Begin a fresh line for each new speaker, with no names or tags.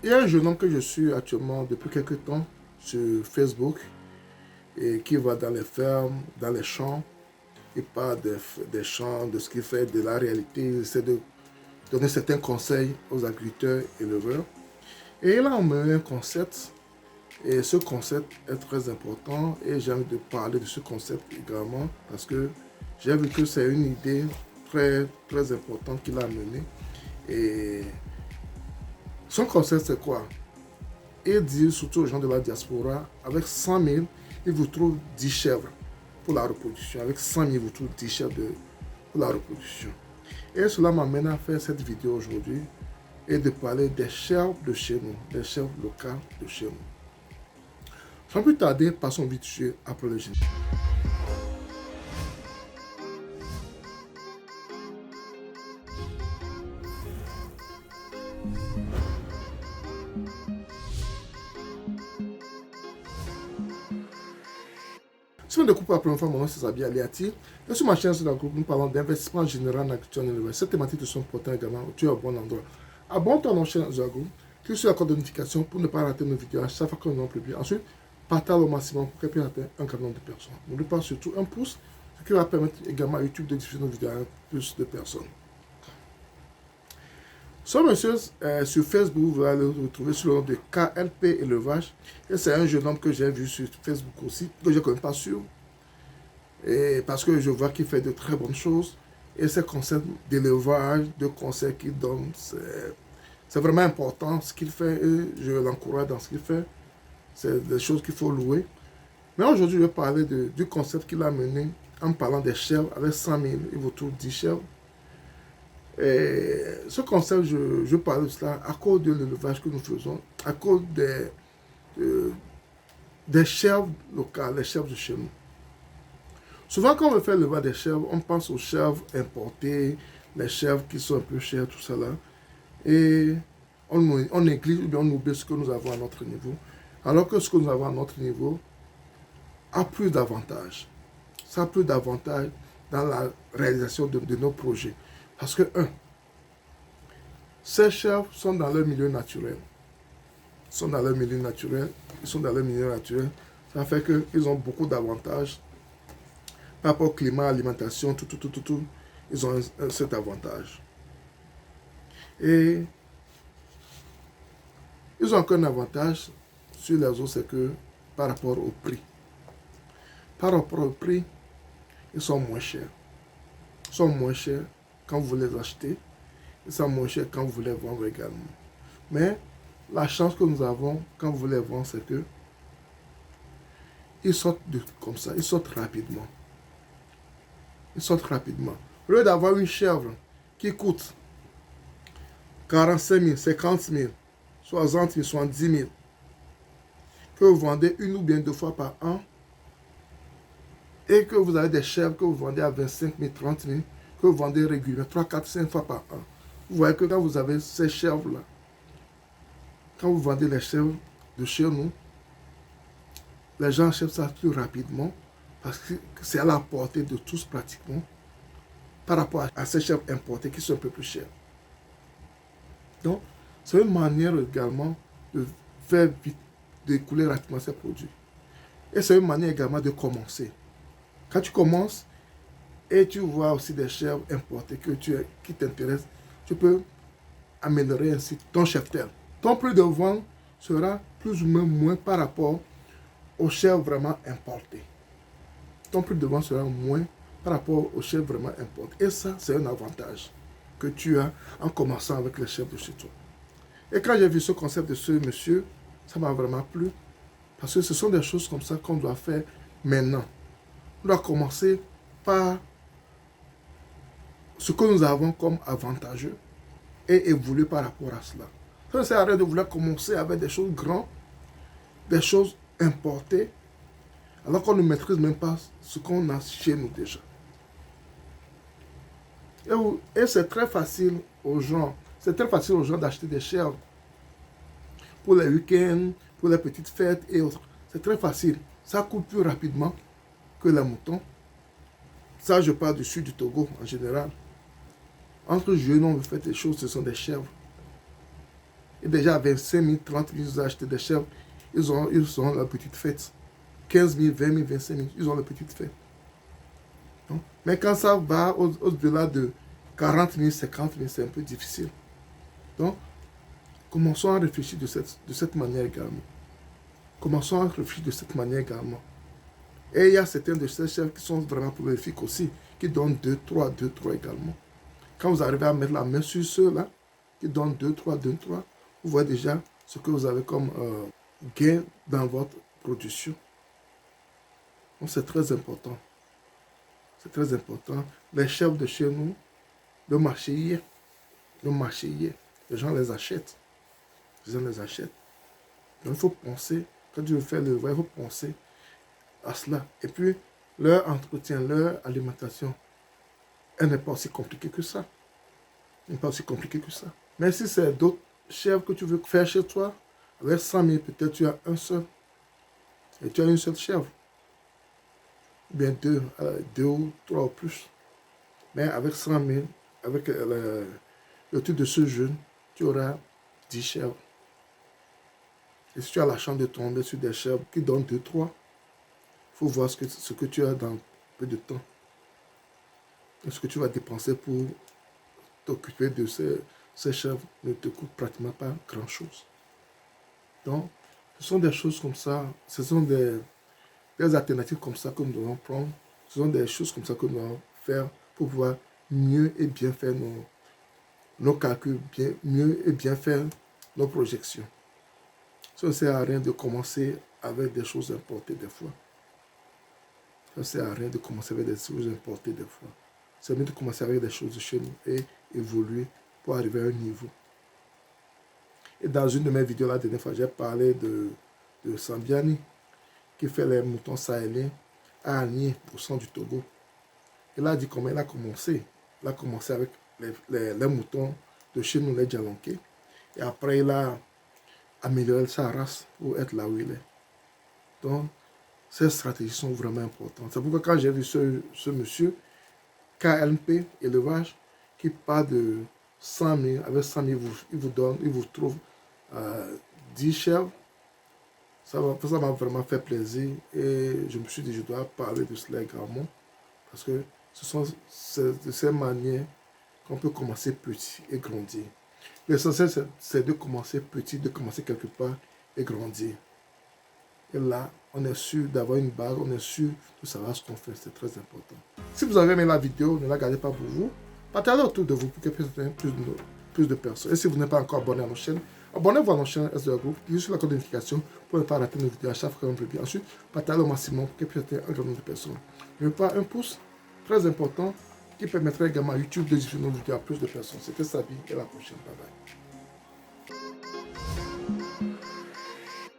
Il y a un jeune homme que je suis actuellement depuis quelques temps sur Facebook et qui va dans les fermes, dans les champs. Il parle des champs, de ce qu'il fait, de la réalité. Il essaie de donner certains conseils aux agriculteurs, éleveurs. Et il a emmené un concept. Et ce concept est très important. Et j'ai envie de parler de ce concept également parce que j'ai vu que c'est une idée très, très importante qu'il a amenée. Et son concept, c'est quoi? Il dit surtout aux gens de la diaspora, avec 100 000, il vous trouve 10 chèvres pour la reproduction. Avec 100 000, il vous trouve 10 chèvres pour la reproduction. Et cela m'amène à faire cette vidéo aujourd'hui et de parler des chèvres de chez nous, des chèvres locales de chez nous. Sans plus tarder, passons vite sur après le générique. Si vous découvrez pour la première fois, mon nom c'est Zabi Aliati. Et sur ma chaîne, sur la groupe, nous parlons d'investissement général en agriculture et élevage. Cette thématique de son important également, tu es au bon endroit. Abonne-toi à notre chaîne Zago, clique sur la corde de notification pour ne pas rater nos vidéos à chaque fois que nous en publions. Ensuite, partage au maximum pour qu'elle puisse atteindre un grand nombre de personnes. N'oublie pas surtout un pouce, ce qui va permettre également à YouTube de diffuser nos vidéos à plus de personnes. Ce monsieur, sur Facebook, vous allez le retrouver sous le nom de KLP Élevage. Et c'est un jeune homme que j'ai vu sur Facebook aussi, que je ne connais pas sûr. Et parce que je vois qu'il fait de très bonnes choses. Et ces conseils d'élevage, de conseils qu'il donne, c'est vraiment important ce qu'il fait. Et je l'encourage dans ce qu'il fait. C'est des choses qu'il faut louer. Mais aujourd'hui, je vais parler du concept qu'il a mené en parlant des chèvres. Avec 100 000, il vous trouve 10 chèvres. Et ce concept, je parle de cela à cause de l'élevage que nous faisons, à cause des chèvres locales, les chèvres de chez nous. Souvent, quand on veut faire l'élevage des chèvres, on pense aux chèvres importées, les chèvres qui sont un peu chères, tout ça là. Et on néglige ou bien on oublie ce que nous avons à notre niveau. Alors que ce que nous avons à notre niveau a plus d'avantages. Ça a plus d'avantages dans la réalisation de nos projets. Parce que, ces chèvres sont dans leur milieu naturel. Ils sont dans leur milieu naturel. Ils sont dans leur milieu naturel. Ça fait qu'ils ont beaucoup d'avantages. Par rapport au climat, alimentation, tout. Ils ont cet avantage. Et ils ont encore un avantage sur les autres, c'est que par rapport au prix. Par rapport au prix, ils sont moins chers. Ils sont moins chers quand vous les achetez. Ils sont moins chers quand vous les vendez également. Mais la chance que nous avons quand vous les vendez, c'est que ils sortent comme ça, ils sortent rapidement. Ils sortent rapidement. Au lieu d'avoir une chèvre qui coûte 45 000, 50 000, 60 000, 70 000, que vous vendez une ou bien deux fois par an, et que vous avez des chèvres que vous vendez à 25 000, 30 000, que vous vendez régulièrement 3, 4, 5 fois par an. Vous voyez que quand vous avez ces chèvres-là, quand vous vendez les chèvres de chez nous, les gens achètent ça plus rapidement parce que c'est à la portée de tous pratiquement par rapport à ces chèvres importées qui sont un peu plus chères. Donc, c'est une manière également de faire vite, d'écouler rapidement ces produits. Et c'est une manière également de commencer. Quand tu commences et tu vois aussi des chèvres importées qui t'intéressent, tu peux améliorer ainsi ton cheptel. Ton prix de vente sera plus ou moins par rapport aux chèvres vraiment importées. Ton prix de vente sera moins par rapport aux chèvres vraiment importées. Et ça, c'est un avantage que tu as en commençant avec les chèvres de chez toi. Et quand j'ai vu ce concept de ce monsieur, ça m'a vraiment plu. Parce que ce sont des choses comme ça qu'on doit faire maintenant. On doit commencer par ce que nous avons comme avantageux et évoluer par rapport à cela. Ça ne sert à rien de vouloir commencer avec des choses grandes, des choses importées, alors qu'on ne maîtrise même pas ce qu'on a chez nous déjà. Et c'est très facile aux gens, d'acheter des chèvres pour les week-ends, pour les petites fêtes et autres. C'est très facile. Ça coûte plus rapidement que les moutons. Ça, je parle du sud du Togo en général. Entre jeunes, on veut faire des choses, ce sont des chèvres. Et déjà à 25 000, 30 000, ils ont acheté des chèvres. Ils ont leur petite fête. 15 000, 20 000, 25 000, ils ont leur petite fête. Donc, mais quand ça va au-delà de 40 000, 50 000, c'est un peu difficile. Donc, commençons à réfléchir de cette manière également. Commençons à réfléchir de cette manière également. Et il y a certains de ces chefs qui sont vraiment prolifiques aussi, qui donnent 2, 3, 2, 3 également. Quand vous arrivez à mettre la main sur ceux-là, qui donnent 2, 3, 2, 3, vous voyez déjà ce que vous avez comme gain dans votre production. Donc c'est très important. C'est très important. Les chefs de chez nous, le marché y est. Le marché y est. Les gens les achètent. Les gens les achètent. Donc il faut penser, quand tu veux faire le vrai, il faut penser à cela. Et puis, leur entretien, leur alimentation, elle n'est pas aussi compliquée que ça. Elle n'est pas aussi compliquée que ça. Mais si c'est d'autres chèvres que tu veux faire chez toi, avec 100 000, peut-être tu as un seul. Et tu as une seule chèvre. Ou bien deux ou trois ou plus. Mais avec 100 000, avec le truc de ce jeune, tu auras 10 chèvres. Et si tu as la chance de tomber sur des chèvres qui donnent 2, 3, il faut voir ce que tu as dans peu de temps. Et ce que tu vas dépenser pour t'occuper de ces chèvres ne te coûte pratiquement pas grand-chose. Donc, ce sont des choses comme ça, ce sont des alternatives comme ça que nous devons prendre. Ce sont des choses comme ça que nous devons faire pour pouvoir mieux et bien faire nos calculs, mieux et bien faire nos projections. Ça ne sert à rien de commencer avec des choses importées des fois. Ça ne sert à rien de commencer avec des choses importées des fois. C'est mieux de commencer avec des choses de chez nous et évoluer pour arriver à un niveau. Et dans une de mes vidéos la dernière fois, j'ai parlé de Sambiani qui fait les moutons sahéliens à Agni, au centre du Togo. Il a dit comment il a commencé. Il a commencé avec les moutons de chez nous, les Djalonké. Et après, il a amélioré sa race pour être là où il est. Donc, ces stratégies sont vraiment importantes. C'est pourquoi quand j'ai vu ce monsieur, KLP, élevage, qui part de 100 000, avec 100 000, il vous trouve 10 chèvres. Ça m'a vraiment fait plaisir et je me suis dit, je dois parler de cela également parce que ce sont de ces manières qu'on peut commencer petit et grandir. L'essentiel, c'est de commencer petit, de commencer quelque part et grandir. Et là, on est sûr d'avoir une base, on est sûr de savoir ce qu'on fait, c'est très important. Si vous avez aimé la vidéo, ne la gardez pas pour vous, partagez autour de vous pour qu'elle puisse atteindre plus de personnes. Et si vous n'êtes pas encore abonné à nos chaînes, abonnez-vous à nos chaînes SDR Group, cliquez sur la code de notification pour ne pas rater nos vidéos à chaque fois qu'on publie. Ensuite, partagez au maximum pour qu'elle puisse atteindre un grand nombre de personnes. N'oubliez pas un pouce, très important, qui permettrait également à YouTube de diffuser nos vidéos à plus de personnes. C'était Sabi et à la prochaine. Bye bye.